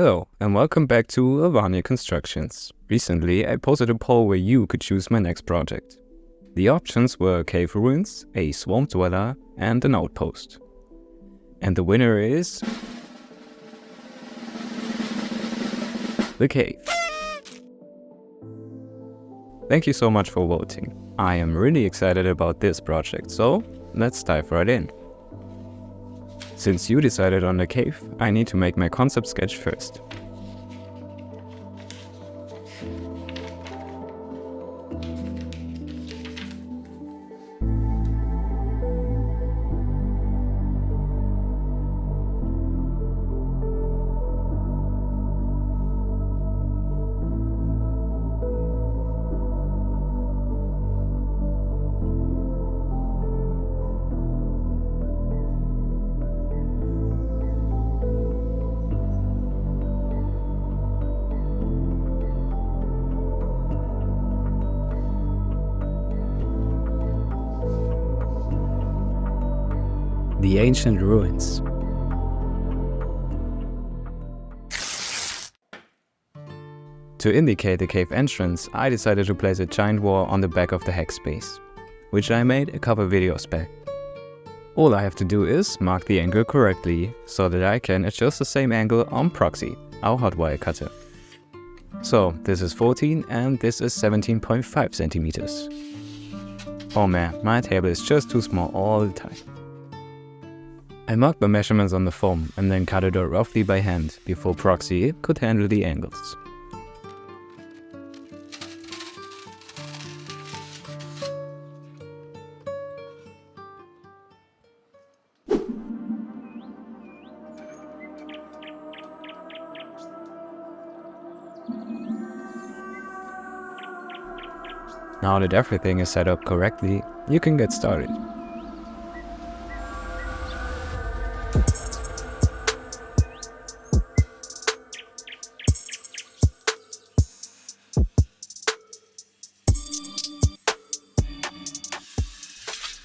Hello, and welcome back to Arvania Constructions. Recently, I posted a poll where you could choose my next project. The options were cave ruins, a swamp dweller, and an outpost. And the winner is... the cave. Thank you so much for voting. I am really excited about this project, so let's dive right in. Since you decided on the cave, I need to make my concept sketch first. The ancient ruins. To indicate the cave entrance, I decided to place a giant wall on the back of the hex space, which I made a couple videos back. All I have to do is mark the angle correctly, so that I can adjust the same angle on Proxy, our hotwire cutter. So this is 14 and this is 17.5 centimeters. Oh man, my table is just too small all the time. I marked my measurements on the foam and then cut it out roughly by hand before Proxy could handle the angles. Now that everything is set up correctly, you can get started.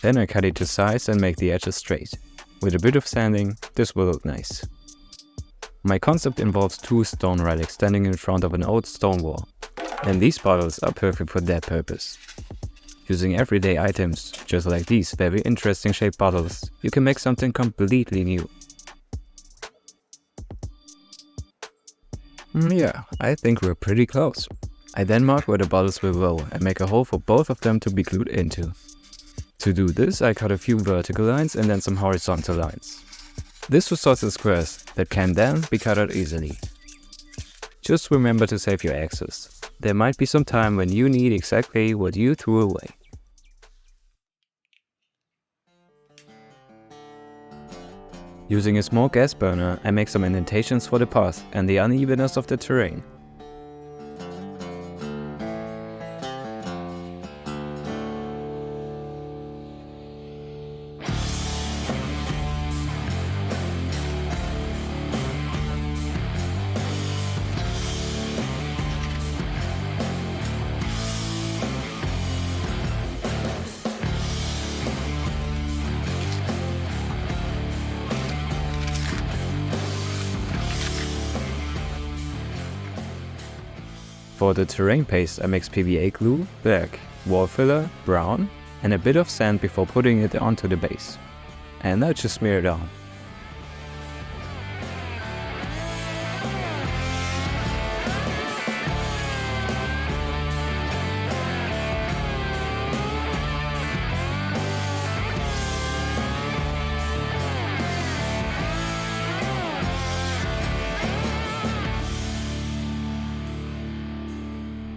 Then I cut it to size and make the edges straight. With a bit of sanding, this will look nice. My concept involves two stone relics standing in front of an old stone wall, and these bottles are perfect for that purpose. Using everyday items, just like these very interesting shaped bottles, you can make something completely new. Yeah, I think we're pretty close. I then mark where the bottles will go and make a hole for both of them to be glued into. To do this, I cut a few vertical lines and then some horizontal lines. This results in squares that can then be cut out easily. Just remember to save your axes. There might be some time when you need exactly what you threw away. Using a small gas burner, I make some indentations for the path and the unevenness of the terrain. For the terrain paste, I mix PVA glue, black, wall filler, brown, and a bit of sand before putting it onto the base. And I just smear it on.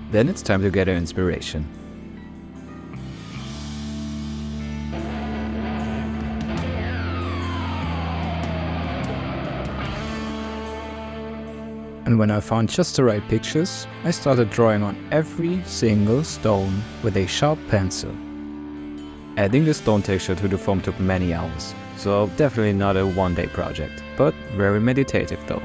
Then it's time to get an inspiration. And when I found just the right pictures, I started drawing on every single stone with a sharp pencil. Adding the stone texture to the foam took many hours, so definitely not a one-day project, but very meditative though.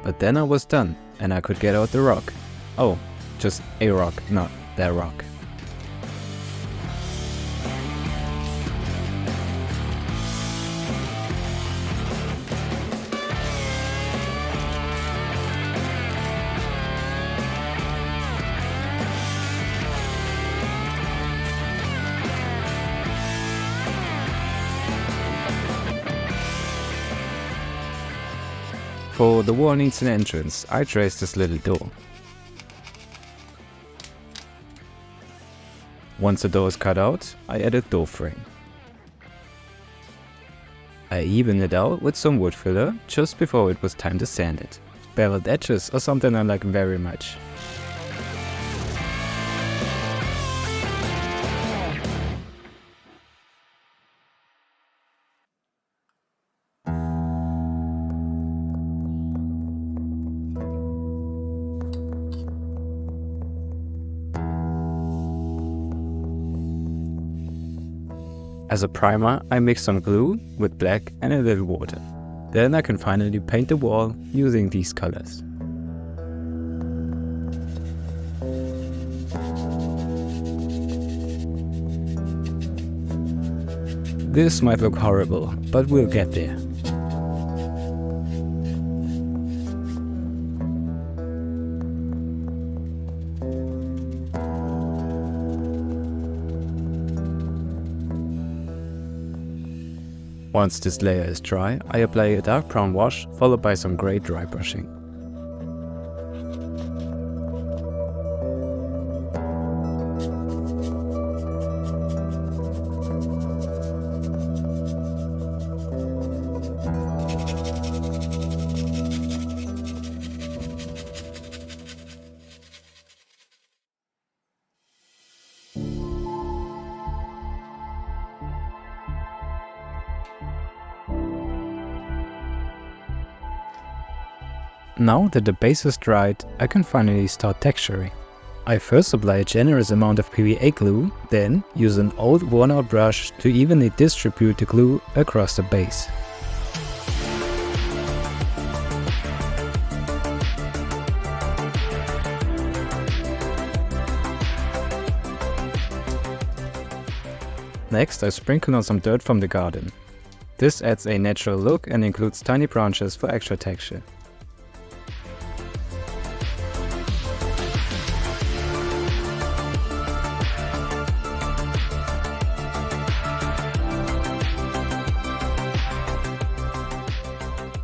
But then I was done, and I could get out the rock. Oh, just a rock, not that rock. For the wall needs an entrance, I traced this little door. Once the door is cut out, I added door frame. I evened it out with some wood filler just before it was time to sand it. Beveled edges are something I like very much. As a primer, I mix some glue with black and a little water. Then I can finally paint the wall using these colors. This might look horrible, but we'll get there. Once this layer is dry, I apply a dark brown wash followed by some grey dry brushing. Now that the base is dried, I can finally start texturing. I first apply a generous amount of PVA glue, then use an old worn-out brush to evenly distribute the glue across the base. Next, I sprinkle on some dirt from the garden. This adds a natural look and includes tiny branches for extra texture.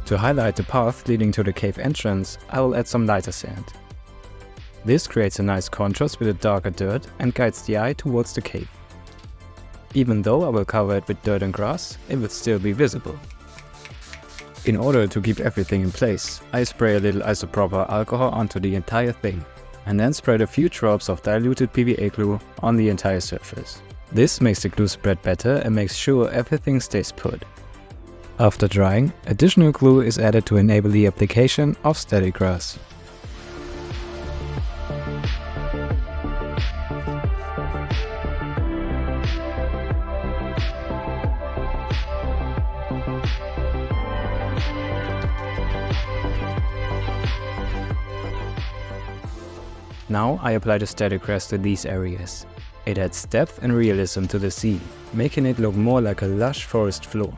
To highlight the path leading to the cave entrance, I will add some lighter sand. This creates a nice contrast with the darker dirt and guides the eye towards the cave. Even though I will cover it with dirt and grass, it will still be visible. In order to keep everything in place, I spray a little isopropyl alcohol onto the entire thing, and then spread a few drops of diluted PVA glue on the entire surface. This makes the glue spread better and makes sure everything stays put. After drying, additional glue is added to enable the application of static grass. Now I apply the static grass to these areas. It adds depth and realism to the scene, making it look more like a lush forest floor.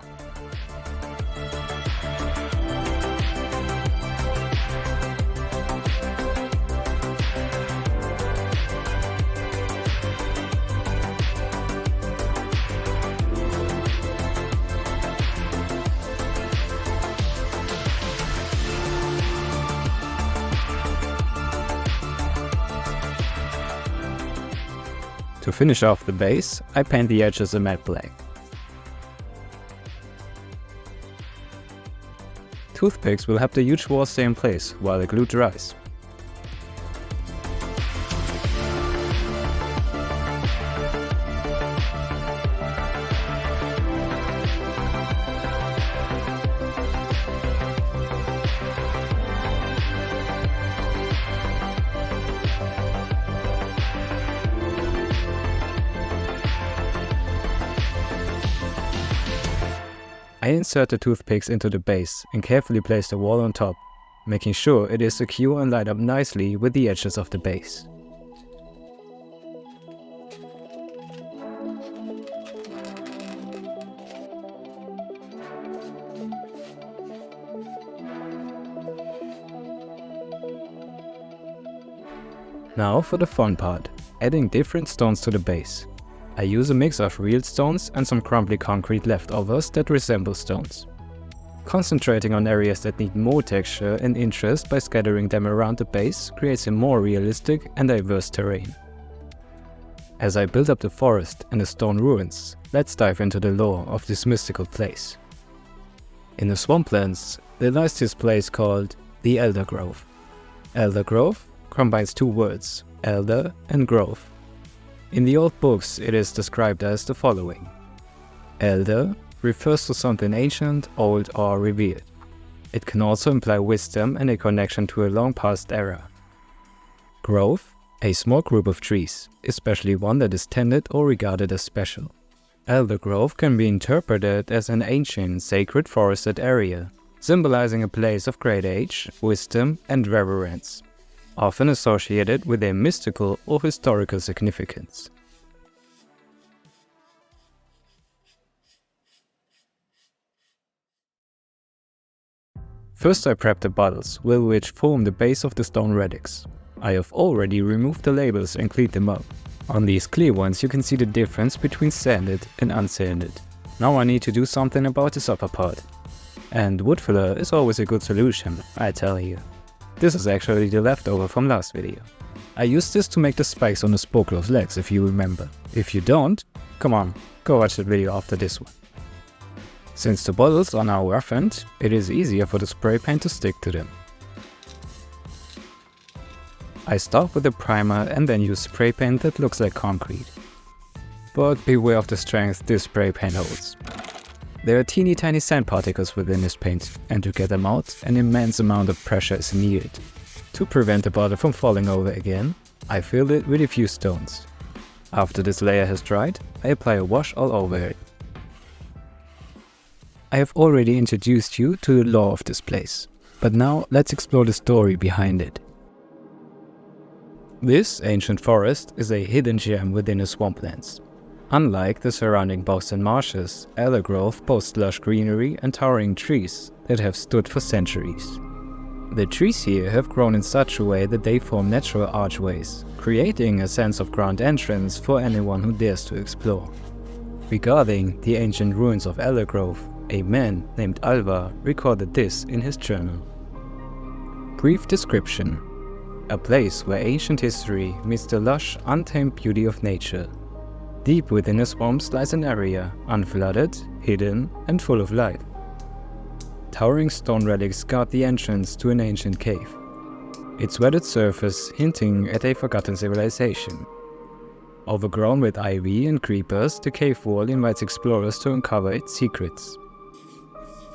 To finish off the base, I paint the edges a matte black. Toothpicks will help the huge wall stay in place while the glue dries. I insert the toothpicks into the base and carefully place the wall on top, making sure it is secure and lined up nicely with the edges of the base. Now for the fun part, adding different stones to the base. I use a mix of real stones and some crumbly concrete leftovers that resemble stones. Concentrating on areas that need more texture and interest by scattering them around the base creates a more realistic and diverse terrain. As I build up the forest and the stone ruins, let's dive into the lore of this mystical place. In the Swamplands, there lies this place called the Eldergrove. Eldergrove combines two words, elder and grove. In the old books, it is described as the following. Elder refers to something ancient, old, or revered. It can also imply wisdom and a connection to a long past era. Grove, a small group of trees, especially one that is tended or regarded as special. Eldergrove can be interpreted as an ancient, sacred forested area, symbolizing a place of great age, wisdom, and reverence, often associated with a mystical or historical significance. First I prep the bottles, which form the base of the stone relics. I have already removed the labels and cleaned them up. On these clear ones you can see the difference between sanded and unsanded. Now I need to do something about this upper part. And wood filler is always a good solution, I tell you. This is actually the leftover from last video. I used this to make the spikes on the Spokelow's legs, if you remember. If you don't, come on, go watch that video after this one. Since the bottles are now roughened, it is easier for the spray paint to stick to them. I start with a primer and then use spray paint that looks like concrete. But beware of the strength this spray paint holds. There are teeny tiny sand particles within this paint, and to get them out, an immense amount of pressure is needed. To prevent the bottle from falling over again, I fill it with a few stones. After this layer has dried, I apply a wash all over it. I have already introduced you to the lore of this place, but now let's explore the story behind it. This ancient forest is a hidden gem within the Swamplands. Unlike the surrounding bogs and marshes, Eldergrove boasts lush greenery and towering trees that have stood for centuries. The trees here have grown in such a way that they form natural archways, creating a sense of grand entrance for anyone who dares to explore. Regarding the ancient ruins of Eldergrove, a man named Alva recorded this in his journal. Brief description: a place where ancient history meets the lush, untamed beauty of nature. Deep within the swamps lies an area, unflooded, hidden, and full of life. Towering stone relics guard the entrance to an ancient cave, its weathered surface hinting at a forgotten civilization. Overgrown with ivy and creepers, the cave wall invites explorers to uncover its secrets.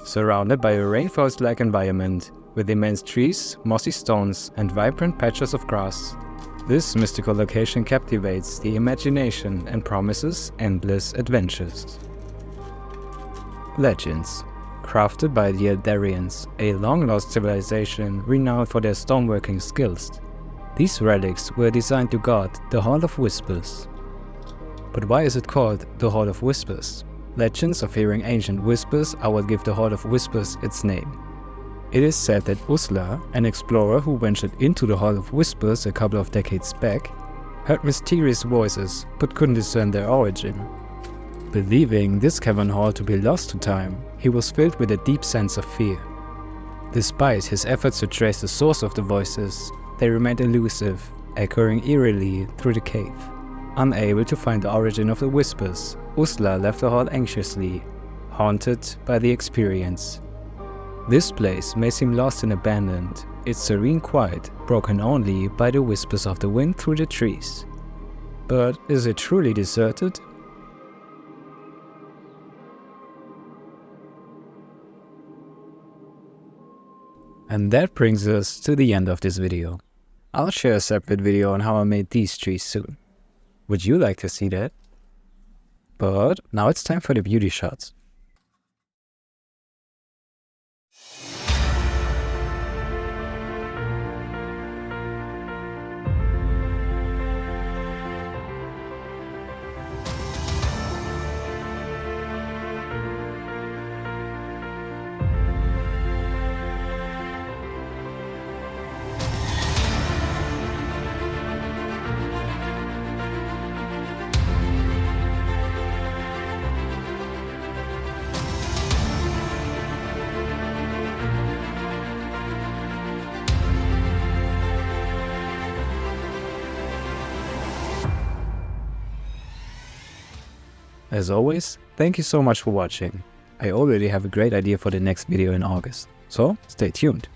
Surrounded by a rainforest-like environment, with immense trees, mossy stones, and vibrant patches of grass, this mystical location captivates the imagination and promises endless adventures. Legends. Crafted by the Eldarians, a long-lost civilization renowned for their stoneworking skills, these relics were designed to guard the Hall of Vespers. But why is it called the Hall of Vespers? Legends of hearing ancient whispers are what give the Hall of Vespers its name. It is said that Usla, an explorer who ventured into the Hall of Vespers a couple of decades back, heard mysterious voices but couldn't discern their origin. Believing this cavern hall to be lost to time, he was filled with a deep sense of fear. Despite his efforts to trace the source of the voices, they remained elusive, echoing eerily through the cave. Unable to find the origin of the whispers, Usla left the hall anxiously, haunted by the experience. This place may seem lost and abandoned, its serene quiet broken only by the whispers of the wind through the trees. But is it truly deserted? And that brings us to the end of this video. I'll share a separate video on how I made these trees soon. Would you like to see that? But now it's time for the beauty shots. As always, thank you so much for watching. I already have a great idea for the next video in August, so stay tuned.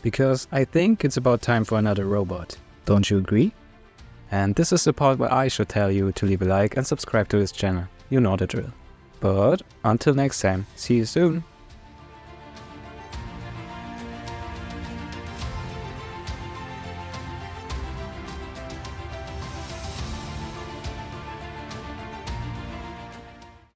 Because I think it's about time for another robot. Don't you agree? And this is the part where I should tell you to leave a like and subscribe to this channel. You know the drill. But until next time, see you soon.